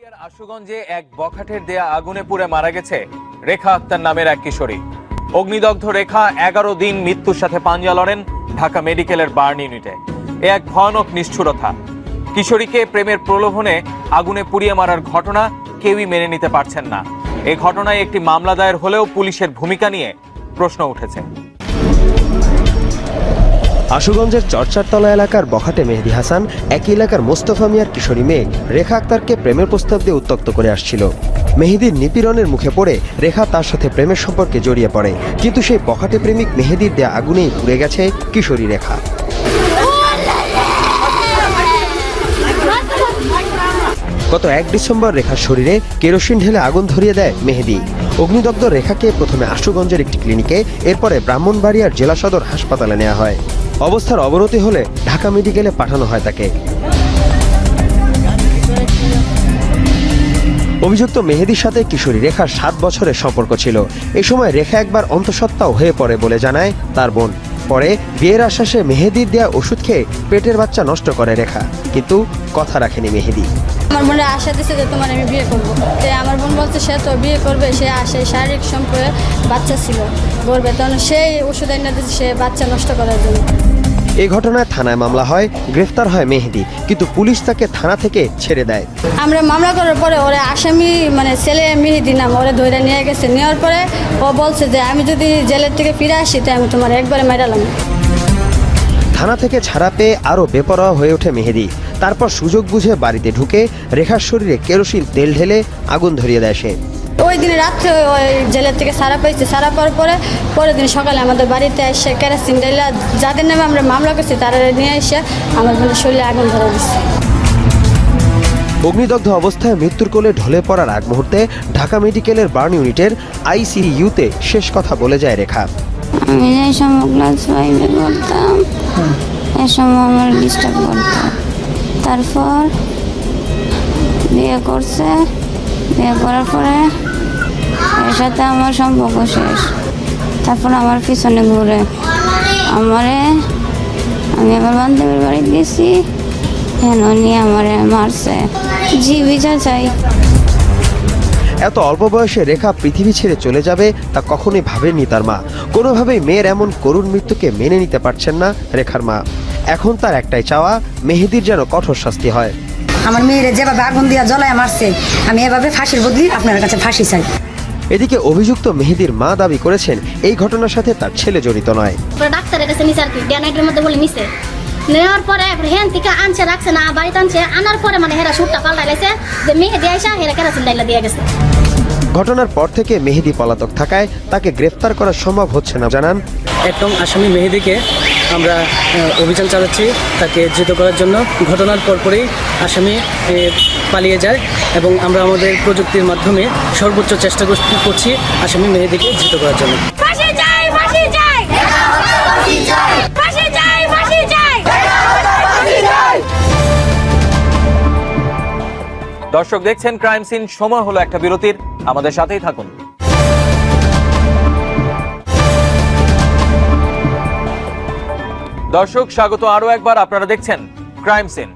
আশুগঞ্জে এক বখাটের দেয়া আগুনে পুড়ে মারা গেছে রেখা আক্তার নামের এক কিশোরী। অগ্নিদগ্ধ রেখা 11 দিন মৃত্যুর সাথে পাঞ্জা লড়েন ঢাকা মেডিকেলের বার্ন ইউনিটে। এ এক ভয়ানক নিষ্ঠুরতা। কিশোরীকে প্রেমের প্রলোভনে আগুনে পুড়িয়ে মারার ঘটনা কেউই মেনে নিতে পারছেন না। এই ঘটনায় একটি মামলা দায়ের হলেও পুলিশের ভূমিকা নিয়ে প্রশ্ন উঠেছে। আশুগঞ্জের চরচারতলা এলাকার বখাটে মেহেদি হাসান একই এলাকার মোস্তফা মিয়ার কিশোরী মেয়ে রেখা আক্তারকে প্রেমের প্রস্তাব দিয়ে উত্ত্যক্ত করে আসছিল। মেহেদির নিপীড়নের মুখে পড়ে রেখা তার সাথে প্রেমের সম্পর্কে জড়িয়ে পড়ে, কিন্তু সেই বখাটে প্রেমিক মেহেদির দেয়া আগুনেই পুড়ে গেছে কিশোরী রেখা। গত 1 ডিসেম্বর রেখার শরীরে কেরোসিন ঢেলে আগুন ধরিয়ে দেয় মেহেদি। অগ্নিদগ্ধ রেখাকে প্রথমে আশুগঞ্জের একটি ক্লিনিকে, এরপরে ব্রাহ্মণবাড়িয়ার জেলা সদর হাসপাতালে নেওয়া হয়। অবস্থার অবনতি হলে ঢাকা মেডিকেলে পাঠানো হয় তাকে। অভিযুক্ত মেহেদির সাথে কিশোরী রেখার 7 বছরের সম্পর্ক ছিল। এই সময় রেখা একবার অন্তঃসত্ত্বাও হয়ে পড়ে বলে জানায় তার বোন। পরে বিয়ের আশ্বাসে মেহেদির দেয়া ওষুধ খেয়ে পেটের বাচ্চা নষ্ট করে রেখা, কিন্তু কথা রাখেনি মেহেদি। আমার বোনের আশা দিচ্ছে যে তোমার আমি বিয়ে করবো। আমার বোন বলছে সে তো বিয়ে করবে, সে আসে শারীরিক সম্পর্কে বাচ্চা ছিল করবে, তখন সেই ওষুধ এনে দিচ্ছে সে বাচ্চা নষ্ট করার জন্য। এই ঘটনায় থানায় মামলা হয়, গ্রেফতার হয় মেহেদি, কিন্তু পুলিশ তাকে থানা থেকে ছেড়ে দেয়। আমরা মামলা করার পরে ওরা আসামি ছেলে মেহেদি নাম ওরা ধরে নিয়ে গেছে। নেওয়ার পরে ও বলছে যে আমি যদি জেলের থেকে ফিরে আসি তো আমি তোমার একবারে মেরালাম। থানা থেকে ছাড়া পেয়ে আরও বেপরোয়া হয়ে ওঠে মেহেদি। তারপর সুযোগ বুঝে বাড়িতে ঢুকে রেখার শরীরে কেরোসিন তেল ঢেলে আগুন ধরিয়ে দেয় সে। ওই দিনে রাত্রে ওই জেলের থেকে সারা পাইছে। সারা পাওয়ার পরের দিন সকালে আমাদের বাড়িতে এসে কেরোসিন ঢেলে যাদের নামে আমরা মামলা করছি তারা নিয়ে এসে আমার বোনের শরীরে আগুন ধরে দিচ্ছে। অগ্নিদগ্ধ অবস্থায় মৃত্যুর কোলে ঢলে পড়ার আগ মুহূর্তে ঢাকা মেডিকেলের বার্ন ইউনিটের আইসিইউতে শেষ কথা বলে যায় রেখা। আমি এই সময় ক্লাস 5-এ পড়তাম, এই সময় আমার ডিস্টার্ব করতো। তারপর বিয়ে করছে, বিয়ে করার পরে এর সাথে আমার সম্পর্ক শেষ। তারপর আমার পিছনে ঘুরে আমি আমার বান্ধবীর বাড়ি গেছি, কেন নিয়ে আমারে মারছে। জি বিচার চাই। এত অল্প বয়সে রেখা পৃথিবী ছেড়ে চলে যাবে তা কখনোই ভাবেননি তার মা। কোনোভাবেই মেয়ের এমন করুণ মৃত্যুকে মেনে নিতে পারছেন না রেখার মা। এখন তার একটাই চাওয়া, মেহেদির যেন কঠোর শাস্তি হয়। আমার মেয়ের যেভাবে আগুন দিয়া জ্বলায় মারছে, আমি এভাবে ফাঁসির বদলি আপনার কাছে ফাঁসি চাই। এদিকে অভিযুক্ত মেহেদির মা দাবি করেছেন এই ঘটনার সাথে তার ছেলে জড়িত নয়। ডাক্তারের কাছে নিছে আর কি, ডেনাইটের মধ্যে বলে নিছে। নেওয়ার পরে হেন থেকে আনছে, রাখছে না, বাড়িতে আনছে। আনার পরে হেরা সুটটা পাল্টাইছে যে মেহেদি আইসা হেরা কেরাসিন ডাইলা দিয়ে গেছে। ঘটনার পর থেকে মেহেদি পলাতক থাকায় তাকে গ্রেফতার করা সম্ভব হচ্ছে না জানান। একদম আসামি মেহেদিকে আমরা অভিযান চালাচ্ছি তাকে ধৃত করার জন্য। ঘটনার পরপরই আসামি পালিয়ে যায় এবং আমরা আমাদের প্রযুক্তির মাধ্যমে সর্বোচ্চ চেষ্টা করছি আসামি মেহেদিকে ধৃত করার জন্য। দর্শক দেখছেন ক্রাইম সিন। সময় হলো একটা বিরতির, আমাদের সাথেই থাকুন। দর্শক স্বাগত আরো একবার, আপনারা দেখছেন ক্রাইম সিন।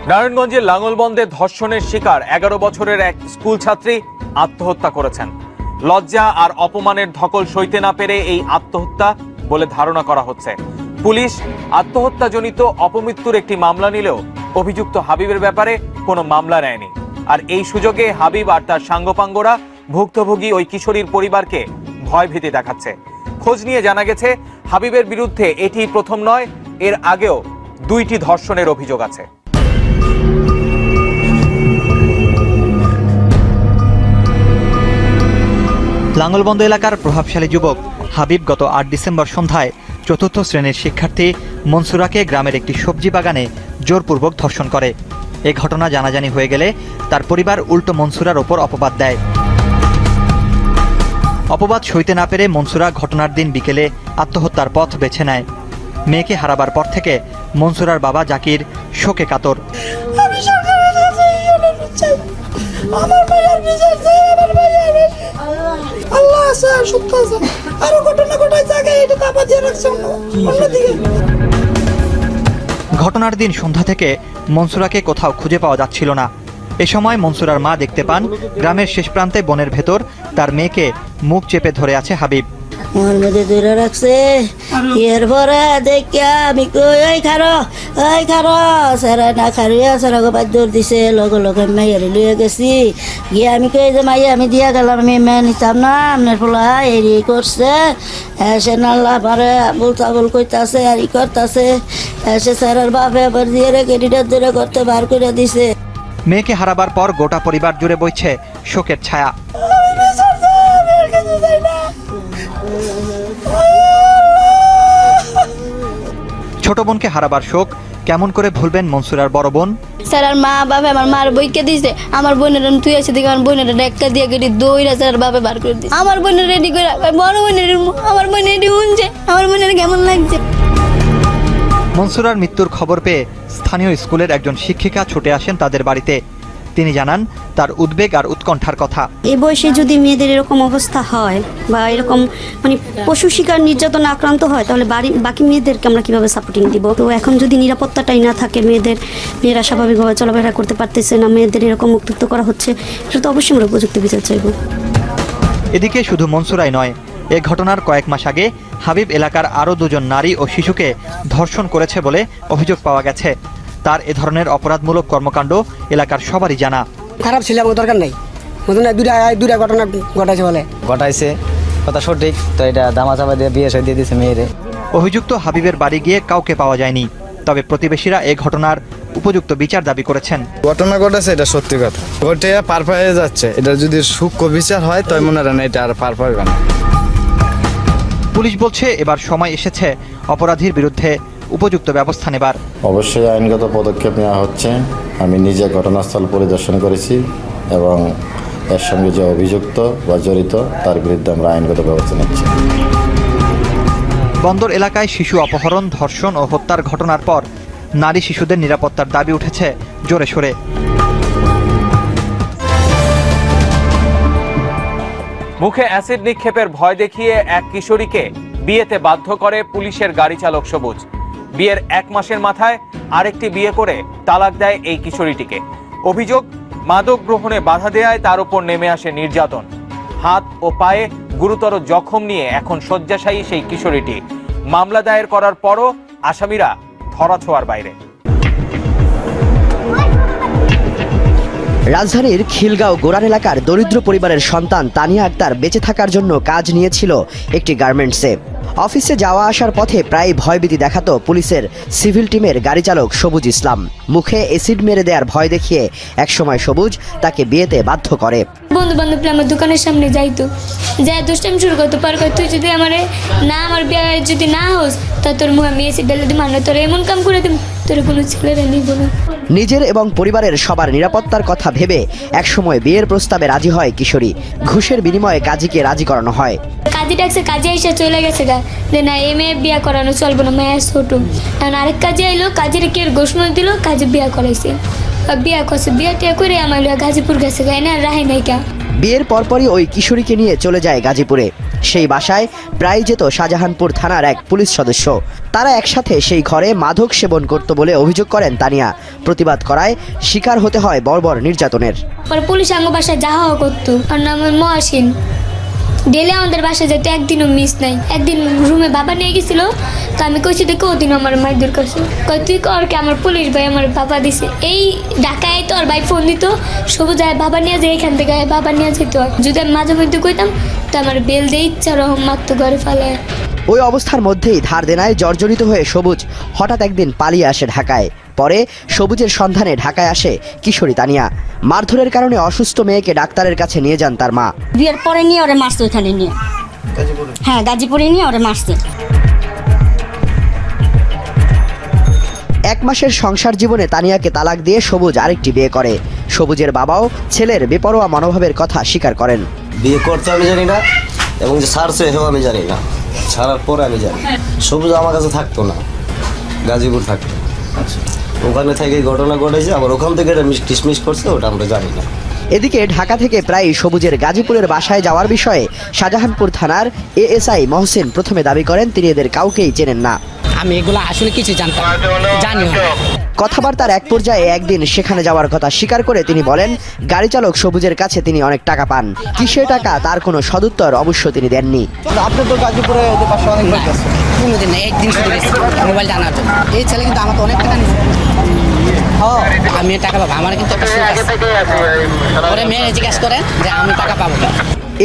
নারায়ণগঞ্জের লাঙ্গলবন্দে ধর্ষণের শিকার 11 বছরের এক স্কুল ছাত্রী আত্মহত্যা করেছেন। লজ্জা আর অপমানের ধকল সইতে না পেরে এই আত্মহত্যা বলে ধারণা করা হচ্ছে। পুলিশ আত্মহত্যাজনিত অপমৃত্যুর একটি মামলা নিলেও অভিযুক্ত হাবিবের ব্যাপারে কোনো মামলা নেয়নি। আর এই সুযোগে হাবিব আর তার সাঙ্গপাঙ্গরা ভুক্তভোগী ওই কিশোরীর পরিবারকে ভয়ভীতি দেখাচ্ছে। খোঁজ নিয়ে জানা গেছে হাবিবের বিরুদ্ধে এটি প্রথম নয়, এর আগেও 2টি ধর্ষণের অভিযোগ আছে। লাঙ্গলবন্দ এলাকার প্রভাবশালী যুবক হাবিব গত 8 ডিসেম্বর সন্ধ্যায় 4র্থ শ্রেণীর শিক্ষার্থী মনসুরাকে গ্রামের একটি সবজি বাগানে জোরপূর্বক ধর্ষণ করে। এ ঘটনা জানাজানি হয়ে গেলে তার পরিবার উল্টো মনসুরার ওপর অপবাদ দেয়। অপবাদ সইতে না পেরে মনসুরা ঘটনার দিন বিকেলে আত্মহত্যার পথ বেছে নেয়। মেয়েকে হারাবার পর থেকে মনসুরার বাবা জাকির শোকে কাতর। ঘটনার দিন সন্ধ্যা থেকে মনসুরাকে কোথাও খুঁজে পাওয়া যাচ্ছিল না। এ সময় মনসুরার মা দেখতে পান গ্রামের শেষ প্রান্তে বনের ভেতর তার মেয়েকে মুখ চেপে ধরে আছে হাবিব। মোর মধ্যে দূরে রাখছে এরপরে দেখিয়া আমি কই ওই খারো সারা না খারিয়া সারা গোপার দৌড় দিছে লগে লগে মাইয়ারে লইয়া গেছি গিয়ে আমি কই যে মাইয়া আমি দিয়া গেলাম আমি মেয়ে নিতাম না আপনার পোলা এরি করছে সে নাল্লা পারে বল কইতাছে আর ই করতেছে সে স্যারের বাপে আবার দিয়ে রেখে দূরে করতে বার করে দিছে। মেয়েকে হারাবার পর গোটা পরিবার জুড়ে বইছে শোকের ছায়া। ছোট বোনকে হারাবার শোক কেমন করে ভুলবেন মনসুরার বড় বোন? স্যার আর মা বাবা আমার মার বইকে দিয়েছে, আমার বোনের তুই আছে দেখে আমার বোনের একটা দিয়ে গেটি দইরা স্যার বাবা বার করে দিয়েছে। আমার বোনের রেডি করে বড় বোনের আমার বোনের রেডি শুনছে, আমার বোনের কেমন লাগছে। মনসুরার মৃত্যুর খবর পেয়ে স্থানীয় স্কুলের একজন শিক্ষিকা ছুটে আসেন তাদের বাড়িতে। তিনি জানান তার উদ্বেগ আর উৎকণ্ঠার কথা। এই বয়সে যদি মেয়েদের এরকম অবস্থা হয় বা এরকম মানে পশু শিকার নির্যাতন আক্রান্ত হয় তাহলে বাকি মেয়েদেরকে আমরা কিভাবে সাপোর্টিং দিব? তো এখন যদি নিরাপত্তাটাই না থাকে, মেয়েরা স্বাভাবিকভাবে চলাফেরা করতে পারতেছে না, মেয়েদের এরকম মুক্ত করা হচ্ছে, সেটা তো অবশ্যই আমরা উপযুক্ত বিচার চাইব। এদিকে শুধু মনসুরাই নয়, এ ঘটনার কয়েক মাস আগে হাবিব এলাকার আরও 2 জন নারী ও শিশুকে ধর্ষণ করেছে বলে অভিযোগ পাওয়া গেছে। তার এ ধরনের অপরাধমূলক কর্মকাণ্ড এলাকার সবারই জানা। খারাপ ছিল দরকার নেই, দুটা ঘটনা ঘটাইছে বলে ঘটাইছে কথা সঠিক তো, এটা দামা চাপা দিয়ে বিয়ে দিয়ে দিয়েছে মেয়েরে। অভিযুক্ত হাবিবের বাড়ি গিয়ে কাউকে পাওয়া যায়নি, তবে প্রতিবেশীরা এ ঘটনার উপযুক্ত বিচার দাবি করেছেন। ঘটনা ঘটেছে, এটা সত্যি কথা, ঘটে পার পেয়ে যাচ্ছে। এটা যদি সূক্ষ্ম বিচার হয় তবে মনে হয় না এটা আর পার পাবে না। পুলিশ বলছে এবার সময় এসেছে অপরাধীর বিরুদ্ধে উপযুক্ত ব্যবস্থা নেবার। অবশ্যই আইনগত পদক্ষেপ নেওয়া হচ্ছে। আমি নিজে ঘটনাস্থল পরিদর্শন করেছি এবং এর সঙ্গে যে অভিযুক্ত বা জড়িত তার বিরুদ্ধে আমরা আইনগত ব্যবস্থা নিচ্ছি। বন্দর এলাকায় শিশু অপহরণ, ধর্ষণ ও হত্যার ঘটনার পর নারী শিশুদের নিরাপত্তার দাবি উঠেছে জোরে সোরে। মুখে অ্যাসিড নিক্ষেপের ভয় দেখিয়ে এক কিশোরীকে বিয়েতে বাধ্য করে পুলিশের গাড়ি চালক সবুজ। বিয়ের 1 মাসের মাথায় আরেকটি বিয়ে করে তালাক দেয় এই কিশোরীটিকে। অভিযোগ, মাদক গ্রহণে বাধা দেয়ায় তার উপর নেমে আসে নির্যাতন। হাত ও পায়ে গুরুতর জখম নিয়ে এখন শয্যাশায়ী সেই কিশোরীটি। মামলা দায়ের করার পরও আসামিরা ধরাছোঁয়ার বাইরে। রাজধানীর খিলগাঁও গোরান এলাকার দরিদ্র পরিবারের সন্তান তানিয়া আক্তার বেঁচে থাকার জন্য কাজ নিয়েছিল একটি গার্মেন্টসে। অফিসে যাওয়া আসার পথে প্রায় ভয়ভীতি দেখাতো পুলিশের সিভিল টিমের গাড়ি চালক সবুজ ইসলাম। মুখে অ্যাসিড মেরে দেওয়ার ভয় দেখিয়ে একসময় সবুজ তাকে বিয়েতে বাধ্য করে। বন্ধু বান্ধবরা আমার দোকানের সামনে যাইতো, যাই দুষ্টামি শুরু করতো, পার করে তুই যদি আমার বিয়ে যদি না হোস তা তোর মুখ আমি এসে ঢেলে দিই, মানে তোর এমন কাম করে দিম তোর কোনো ছেলেরা নিব না। নিজের এবং পরিবারের সবার নিরাপত্তার কথা ভেবে একসময় বিয়ের প্রস্তাবে রাজি হয় কিশোরী। ঘুষের বিনিময়ে কাজীকে রাজি করানো হয়। কাজী ডাকছে, কাজী এসে চলে গেছে গা যে না এই মেয়ে বিয়ে করানো চলবে না, মেয়ে ছোট। এখন আরেক কাজী আইলো, কাজীর কি ঘোষণা দিল, কাজী বিয়ে করাইছে, বিয়ে করছে, বিয়ে টিয়া করে আমার গাজীপুর গেছে গা, না রাহি নাই কা। বিয়ের পরপরই ওই কিশোরীকে নিয়ে চলে যায় গাজীপুরে। সেই বাসায় প্রায় যেত শাহজাহানপুর থানার এক পুলিশ সদস্য। তারা একসাথে সেই ঘরে মাদক সেবন করত বলে অভিযোগ করেন তানিয়া। প্রতিবাদ করায় শিকার হতে হয় বর্বর নির্যাতনের। পুলিশ আঙ্গ বাসায় যাওয়া করতো, আর নাম মহাসিন। ডেলে আমাদের বাসায় যেতে একদিনও মিস নাই। একদিন রুমে বাবা নিয়ে গেছিল, তো আমি কইছি দেখো ওদিন আমার মাইদুর কাছে তুই কর কে, আমার পুলিশ ভাই আমার বাবা দিছে। এই ঢাকায় তো আর ভাই ফোন দিত, সবুজ যায় বাবা নিয়ে যায়, এখান থেকে বাবা নিয়ে যেত। যদি আমি মাঝে মধ্যে কইতাম তো আমার বেল দিয়ে ইচ্ছা রহম মারতো ঘরে ফেলায়। ওই অবস্থার মধ্যেই ধার দেনায় জর্জরিত হয়ে সবুজ হঠাৎ একদিন পালিয়ে আসে ঢাকায়। পরে সবুজের সন্ধানে ঢাকায় আসে কিশোরী তানিয়া। মারধরের কারণে অসুস্থ মেয়েকে ডাক্তারের কাছে নিয়ে যান তার মা। বিয়ের পরে নিয়ে ওরে মারছে, ওইখানে নিয়ে, হ্যাঁ গাজীপুরে নিয়ে ওরে মারছে। 1 মাসের সংসার জীবনে তানিয়াকে তালাক দিয়ে সবুজ আরেকটি বিয়ে করে। সবুজের বাবাও ছেলের বেপরোয়া মনোভাবের কথা স্বীকার করেন। বিয়ে করতে আমি জানি না এবং যে ছাড়ছে এও আমি জানি না, ছাড়ার পরে আমি জানি সবুজ আমার কাছে থাকতো না, গাজীপুর থাকতো। ওখানে থেকে ঘটনা ঘটেছে, আবার ওখান থেকে এটা কিসমিস করছে, ওটা আমরা জানি না। এদিকে ঢাকা থেকে প্রায় সবুজের গাজীপুরের বাসায় যাওয়ার বিষয়ে শাহজাহানপুর থানার এএসআই মহসিন প্রথমে দাবি করেন তিনি এদের কাউকেই চেনেন না। আমি এগুলো আসলে কিছু জানি না। কথাবার্তার এক পর্যায়ে একদিন সেখানে যাওয়ার কথা স্বীকার করে তিনি বলেন গাড়ি চালক সবুজের কাছে তিনি অনেক টাকা পান। কিসের টাকা তার কোনো সদুত্তর অবশ্য তিনি দেননি। আপনি তো গাজীপুরে পাশে অনেক লোক আছে, কোনোদিন না, একদিন শুধু গেছি মোবাইল জানার জন্য। এই ছেলে কিন্তু আমার তো অনেক টাকা নিয়েছে। আমি টাকা পাবো, আমার কিন্তু একটা সুযোগ আছে। পরে মেয়ে জিজ্ঞাসা করেন যে আমি টাকা পাবো।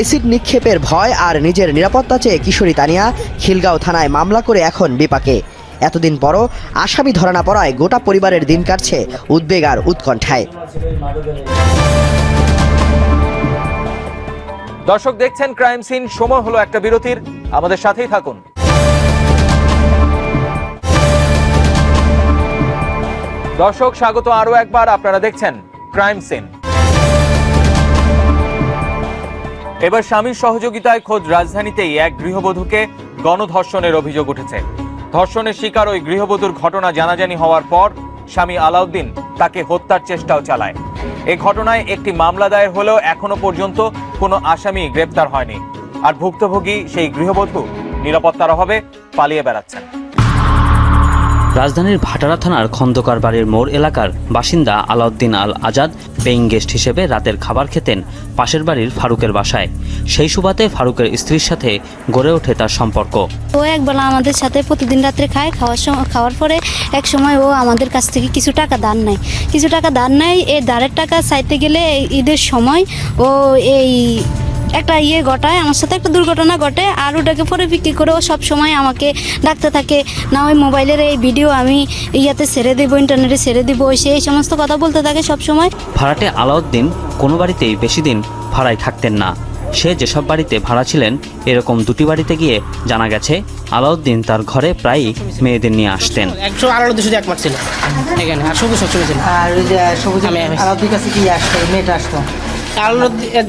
এসিড নিক্ষেপের ভয় আর নিজের নিরাপত্তা চেয়ে কিশোরী তানিয়া খিলগাঁও থানায় মামলা করে এখন বিপাকে। এতদিন পরও আসামি ধরা না পড়ায় গোটা পরিবারের দিন কাটছে উদ্বেগ আর উৎকণ্ঠায়। দর্শক দেখছেন ক্রাইম সিন, সময় হলো একটা বিরতির, আমাদের সাথেই থাকুন। দর্শক স্বাগত আরো একবার, আপনারা দেখছেন ক্রাইম সিন। এবার স্বামীর সহযোগিতায় খোদ রাজধানীতেই এক গৃহবধূকে গণধর্ষণের অভিযোগ উঠেছে। ধর্ষণের শিকার ওই গৃহবধূর ঘটনা জানাজানি হওয়ার পর স্বামী আলাউদ্দিন তাকে হত্যার চেষ্টাও চালায়। এই ঘটনায় একটি মামলা দায়ের হলেও এখনো পর্যন্ত কোনো আসামি গ্রেপ্তার হয়নি। আর ভুক্তভোগী সেই গৃহবধূ নিরাপত্তার অভাবে পালিয়ে বেড়াচ্ছেন। রাজধানীর ভাটারা থানার খন্দকার বাড়ির মোড় এলাকার বাসিন্দা আলাউদ্দিন আল আজাদ পেইং গেস্ট হিসেবে রাতের খাবার খেতেন পাশের বাড়ির ফারুকের বাসায়। সেই সুবাদে ফারুকের স্ত্রীর সাথে গড়ে ওঠে তার সম্পর্ক। ও একবেলা আমাদের সাথে প্রতিদিন রাত্রে খায়, খাওয়ার পরে এক সময় ও আমাদের কাছ থেকে কিছু টাকা দান নেয়। এই দাঁড়ের টাকা চাইতে গেলে ঈদের সময় ও এই একটা ঘটায়, আমার সাথে একটা দুর্ঘটনা ঘটে। আর ওটাকে পরে বিক্রি করে ও সব সময় আমাকে ডাকতে থাকে, না ওই মোবাইলের এই ভিডিও আমি ছেড়ে দেবো, ইন্টারনেটে ছেড়ে দেবো, সেই সমস্ত কথা বলতে থাকে সব সময়। ভাড়াটে আলাউদ্দিন কোনো বাড়িতেই বেশি দিন ভাড়ায় থাকতেন না। সে যেসব বাড়িতে ভাড়া ছিলেন এরকম দুটি বাড়িতে গিয়ে জানা গেছে আলাউদ্দিন তার ঘরে প্রায়ই মেয়েদের নিয়ে আসতেন।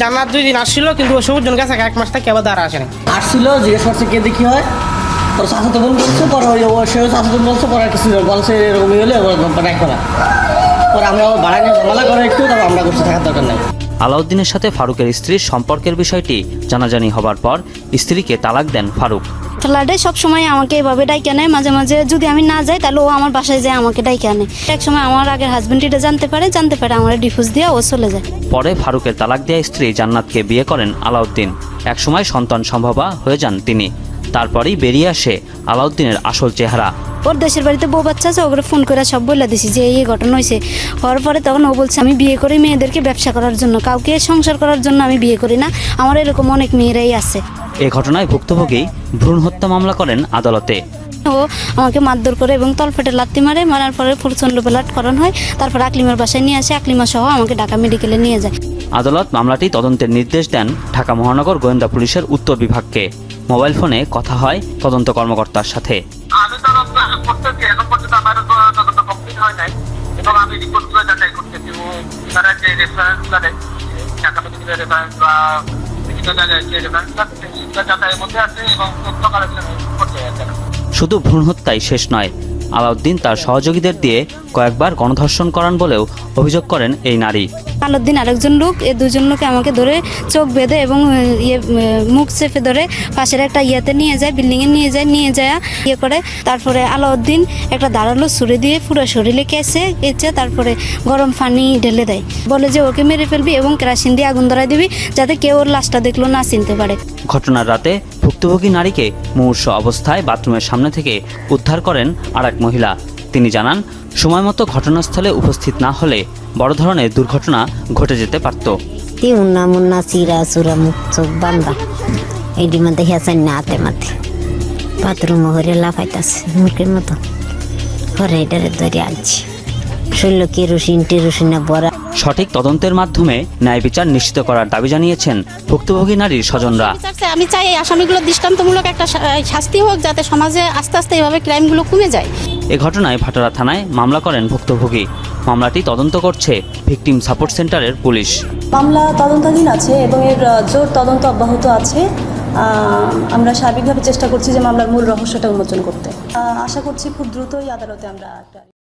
জান্নাত 2 দিন আসছিল, কিন্তু ও সবুজ জনের কাছে 1 মাস থেকে আবার দ্বারা আসেনি। আসছিল, জিজ্ঞেস করছে কে দেখি হয়, ওর চাচা তো বলছে, পরে ওই চাচা তো বলছে, পরে কিছু বলছে এরকমই হলে বাড়াই করা, পরে আমরা বাড়াই নিয়ে ঝামেলা করে একটু, তারপর আমরা করছি থাকার দরকার নাই। আলাউদ্দিনের সাথে ফারুকের স্ত্রীর সম্পর্কের বিষয়টি জানাজানি হবার পর স্ত্রীকে তালাক দেন ফারুক। ফ্ল্যাটে সব সময় আমাকে এভাবে ডাইকে আনে, মাঝে মাঝে যদি আমি না যাই তাহলে ও আমার বাসায় যায় আমাকে ডাইকে আনে। এক সময় আমার আগের হাজবেন্ড এটা জানতে পারে আমার ডিভোর্স দিয়ে ও চলে যায়। পরে ফারুকের তালাক দেওয়া স্ত্রী জান্নাতকে বিয়ে করেন আলাউদ্দিন। একসময় সন্তান সম্ভবা হয়ে যান তিনি। তারপরেই বেরিয়ে আসে আলাউদ্দিনের আসল চেহারা। ওর দেশের বাড়িতে বউ বাচ্চা আছে, ওগুলো ফোন করে সব বলে দিছি যে এই ঘটনা হয়েছে। হওয়ার পরে তখন ও বলছে আমি বিয়ে করি মেয়েদেরকে ব্যবসা করার জন্য, কাউকে সংসার করার জন্য আমি বিয়ে করি না, আমার এরকম অনেক মেয়েরাই আছে। এ ঘটনায় ভুক্তভোগী ভ্রূণ হত্যা মামলা করেন আদালতে। ও আমাকে মারধর করে এবং তলপেটে লাত্তি মারে, মারার পরে প্রচণ্ড বেলাটকরণ হয়। তারপর আকলিমার বাসায় নিয়ে আসে, আকলিমা সহ আমাকে ঢাকা মেডিকেলে নিয়ে যায়। আদালত মামলাটি তদন্তের নির্দেশ দেন ঢাকা মহানগর গোয়েন্দা পুলিশের উত্তর বিভাগকে। মোবাইল ফোনে কথা হয় তদন্ত কর্মকর্তার সাথে। শুধু ভ্রূণ হত্যাই শেষ নয়, আলাউদ্দিন তার সহযোগীদের দিয়ে কয়েকবার গণধর্ষণ করান বলেও অভিযোগ করেন এই নারী। আলাউদ্দিন আরেকজন লোক, এই দুজন লোকে আমাকে ধরে চোখ বেঁধে এবং মুখ চেপে ধরে পাশের একটা নিয়ে যায়, বিল্ডিংয়ে নিয়ে যায় করে। তারপরে আলাউদ্দিন একটা ধারালো ছুরি দিয়ে পুরো শরীরে কেচে তারপরে গরম পানি ঢেলে দেয়, বলে যে ওকে মেরে ফেলবি এবং কেরাসিন দিয়ে আগুন ধরাই দিবি যাতে কেউ ওর লাশটা দেখলো না চিনতে পারে। ঘটনার রাতে ভুক্তভোগী নারীকে মুমূর্ষু অবস্থায় বাথরুমের সামনে থেকে উদ্ধার করেন আরেক মহিলা। তিনি জানান সময় মতো ঘটনাস্থলে উপস্থিত না হলে বড় ধরনের দুর্ঘটনা ঘটে যেতে পারত। মুন্না চিরা চূড়া মুখ চোখ বান্ধা এটি মধ্যে হেঁচাই না হাতে মাতে বাথরুম ঘরে লাফাইতেছে মুখের মতো, পরে এটারে ধরে আনছি শৈল কেরোসিন বড়া। সঠিক তদন্তের মাধ্যমে ন্যায় বিচার নিশ্চিত করার দাবি জানিয়েছেন ভুক্তভোগী নারীর স্বজনরা। আমি চাই এই আসামিগুলো দৃষ্টান্তমূলক একটা শাস্তি হোক, যাতে সমাজে আস্তে আস্তে এইভাবে ক্রাইমগুলো কমে যায়। এ ঘটনায় ভাটারা থানায় মামলা করেন ভুক্তভোগী। মামলাটি তদন্ত করছে ভিকটিম সাপোর্ট সেন্টারের পুলিশ। মামলা তদন্তাধীন আছে এবং এর জোর তদন্ত অব্যাহত আছে। আমরা সার্বিকভাবে চেষ্টা করছি যে মামলার মূল রহস্যটা উন্মোচন করতে। আশা করছি খুব দ্রুতই আদালতে আমরা